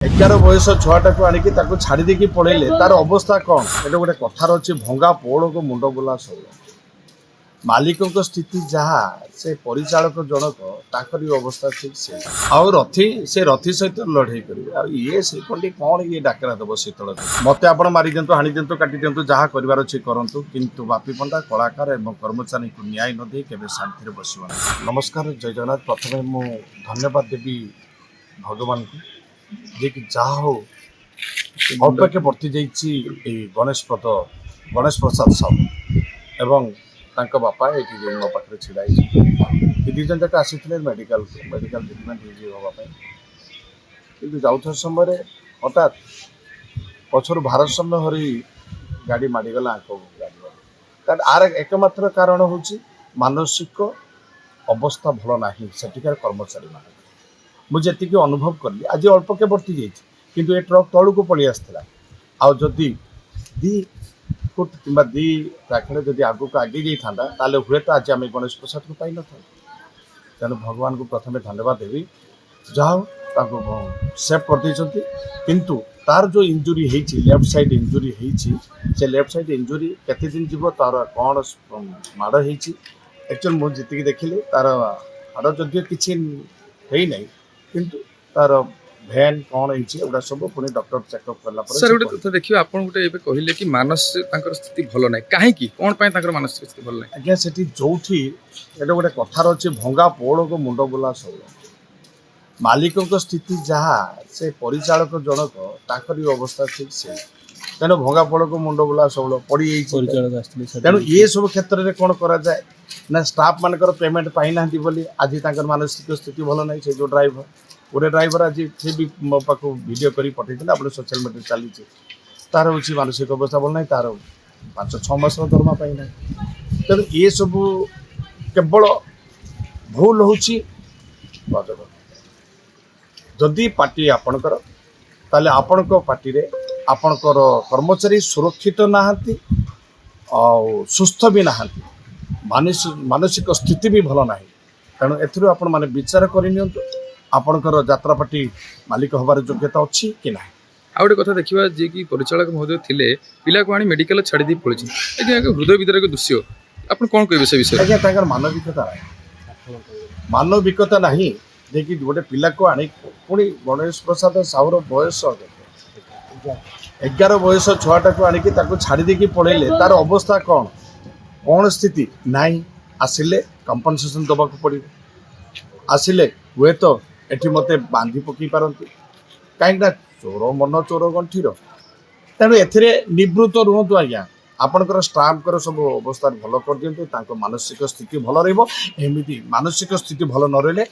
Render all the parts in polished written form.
11 बयस छुआटा को आणिकी ताको छाड़ी देकी पळेले तार अवस्था कौन एटा गोटे कथार अछि भंगा पोड़ को मुंड बुला सब मालिक स्थिति जहाँ से परिचालक जनक ताकरी अवस्था ठीक से आउ रथी से रथी सहित लड़े करेंगे आ ये से पंडी कौन ये डाकरा दब शीतल मत आप मारी दिंतु हाणी दिंतु काटी दिंतु जहाँ कर करंतु किंतु बापी पंडा कलाकार एवं कर्मचारी को न्याय न दे केबे शांति बसवा नमस्कार जय जगन्नाथ प्रथमे मु धन्यवाद देवी भगवान को जे कि जहाँ हो अल्पके बढ़ती जाइए गणेश प्रसाद साहू एवं तांको बापा ये मो पाखे छिड़ा दी जन जाक आसी मेडिकल ट्रिटमेंट होगापी कि जाऊथ समय हठात पछर भारसाम्य हरी गाड़ी माड़गला आंख गाड़ी आर एकमात्र कारण हूँ मानसिक अवस्था भल ना सेठिकार कर्मचारी मान मुझे अनुभव कली आज अल्पके बढ़ती जाइए किंतु ये ट्रक तलू को पलि आसला आदि दी फुट कि दी ट्राकेड जदि आग को आगे जाता हे तो आज आम गणेश प्रसाद को पाई न था तेणु भगवान को प्रथम धन्यवाद देवी जहाँ सेफ कर किंतु तार जो इंजुरी है लेफ्ट साइड इंजुरी है से लेफ्ट साइड इंजुरी केते दिन जीव तार कौन माड़ हो एक्चुअल मुझे देखिली तार हाड़ जदि किसी है ना किंतु तार भैन कौन होगा सब पुणी डॉक्टर चेकअप कला सर गोटे कथा देखिए आप गोटे कहले कि मानसिक स्थिति भल ना कहीं कौन मानसिक स्थिति भल ना आज्ञा से जो गोटे कथार अच्छे भंगा पोड़ को मुंड बुला सब मालिक स्थिति जहाँ से परिचालक जनक ताकरी अवस्था ठीक से तेणु भंगा पोड़ को मुंड बुला सब पड़ी तेणु ये सब क्षेत्र में कौन करा जाए ना स्टाफ मानकर पेमेंट पाई ना बोली आज मानसिक स्थिति भल ना से जो ड्राइवर गोटे ड्राइवर आज से भी मो पाक वीडियो कर पठे आप सोशल मीडिया चली तार हूँ मानसिक अवस्था भल ना तार 5-6 मास दरमा पाई ना तेणु ये सब केवल भूल हूँ जदि पार्टी आपणकर ताले आपण पार्टी रे आपणकर कर्मचारी सुरक्षित नहांती सुस्थ भी नहांती मानसिक स्थिति भी भल ना तेणु एथुरु आपण माने विचार करनी आपणकर यात्रा पार्टी मालिक हबार योग्यता अच्छी कि ना आ गोटे कथा देखा जे कि परिचालक महोदय थिले पिला को आनी मेडिकल छाड़ी दी पड़ी हृदय विदारक दृश्य आप कौन कहे से विषय आज्ञा मानविकता ना जे कि गोटे पिला को आनी पुणी गणेश प्रसाद साहूर बयस 11 बयस छुआटा को आणिकी ताको छाड़ी देकी पळेले तार अवस्था कौन स्थिति नाई आसिले कंपनसेशन दबा को पड़ो आसिले हुए तो एठी मते बांधी पकई पारती कहीं चोर मन चोर गंठीर तेणु एथिरे निवृत्त रुहतु आज्ञा आपणकर स्टाफ सब अवस्था भल कर दिंतु मानसिक स्थिति भल रही मानसिक स्थिति भल न रही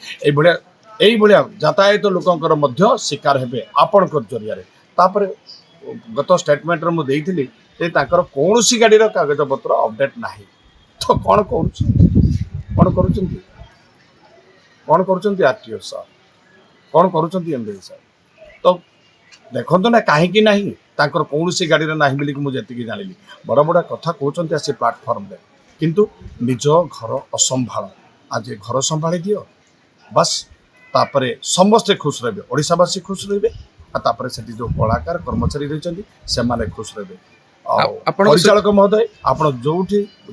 यातायात लोकंकर मध्य शिकार हेबे आपणकर जरिया तापर गत स्टेटमेंट रे मुझे देइथिली कौन सी गाड़ी कागज पत्र अपडेट ना तो कौन कर आरटीओ साहब कौन कर साहब तो देखो ना कहीं ना कौन सी गाड़ी ना बोली मुझे जानी बड़ बड़ा कथा कहते आसी प्लाटफर्म रे किंतु निज घर असंभाल आज घर संभाली दियो बस तापरे समस्ते खुश रहे ओडिशावासी खुश रहे तापरे से जो कलाकार कर्मचारी रही से माने खुश रहे परिचालक महोदय आप जो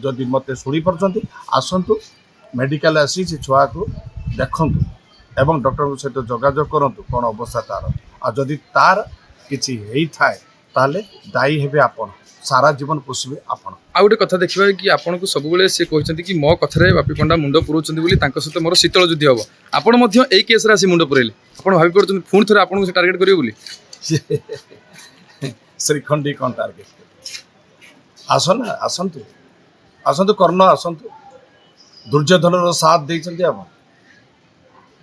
जदि मत शुणी पार्टी आसतु मेडिकल आसी से छुआ को देखु एवं डॉक्टर सहित जोगाजोग करूँ कौन अवस्था तार आदि तार किसी थाए ताले दायी हेबे आपण सारा जीवन पोषिबे आपण आ गोटे कथा देखिबा कि आपन को सब बेले से कहते कि मो कथरे बापी पंडा मुंड पुरोचंदी बोली तांको सहित मोर शीतल युद्ध हबो आपण मध्य एई केस रे आसी मुंड पुरेले आपण भाबी पड़छन पुणी थरे आपण को टार्गेट करियो बोली श्रीखंडी कौन टार्गेट आसंतु कर्ण आसंतु दुर्योधन साथ देइछन्ती आप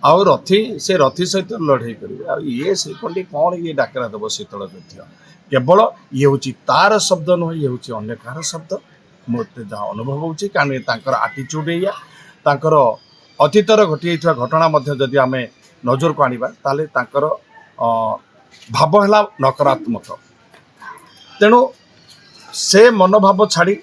आउ रथी सहित लड़े करेंगे आ ये श्रीखंडी कौन ये डाकरा दब शीतल युद्ध केवल ये हूँ तार शब्द नुह ये हूँ अन्य कार शब्द मत जहाँ अनुभव होकर आटीट्यूड या अतीतर घटी घटना जदि आम नजर को आनिबा ताले तांकर भाव है नकारात्मक तेणु से मनोभाव छाड़ी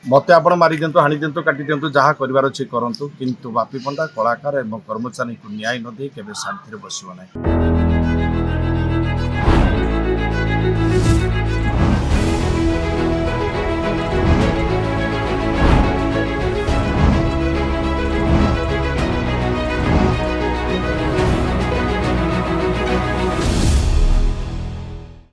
मत आप मारी दिंतु हाणी दिंतु काटी दिंतु जहाँ कर करंतु किंतु बापी पंडा कलाकार एवं कर्मचारी को न्याय न दे केबे शांति बसवा ना।